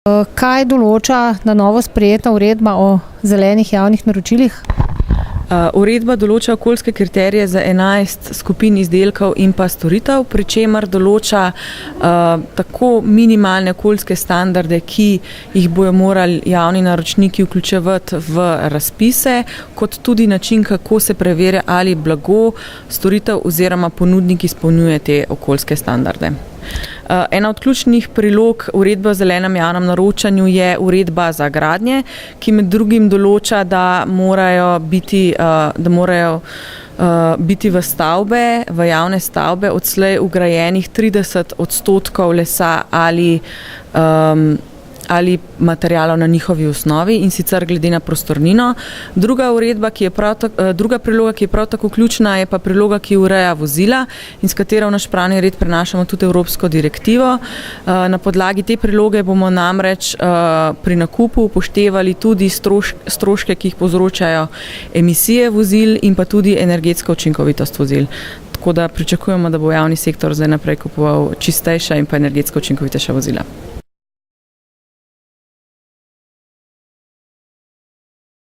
Kaj določa na novo sprejeta uredba o zelenih javnih naročilih? Uredba določa okoljske kriterije za 11 skupin izdelkov in pa storitev, pri čemer določa tako minimalne okoljske standarde, ki jih bojo morali javni naročniki vključevati v razpise, kot tudi način, kako se preverja, ali blago, storitev oziroma ponudnik izpolnjuje te okoljske standarde. Ena od ključnih prilog uredbe o zelenem javnem naročanju je uredba za gradnje, ki med drugim določa, da morajo biti v stavbe, v javne stavbe odslej vgrajenih 30% lesa ali materialov na njihovi osnovi, in sicer glede na prostornino. Druga priloga, ki je prav tako ključna, je pa priloga, ki ureja vozila in s katero v naš pravni red prenašamo tudi evropsko direktivo. Na podlagi te priloge bomo namreč pri nakupu upoštevali tudi stroške, ki jih povzročajo emisije vozil in pa tudi energetska učinkovitost vozil. Tako da pričakujemo, da bo javni sektor zdaj naprej kupoval čistejša in pa energetsko učinkovitejša vozila.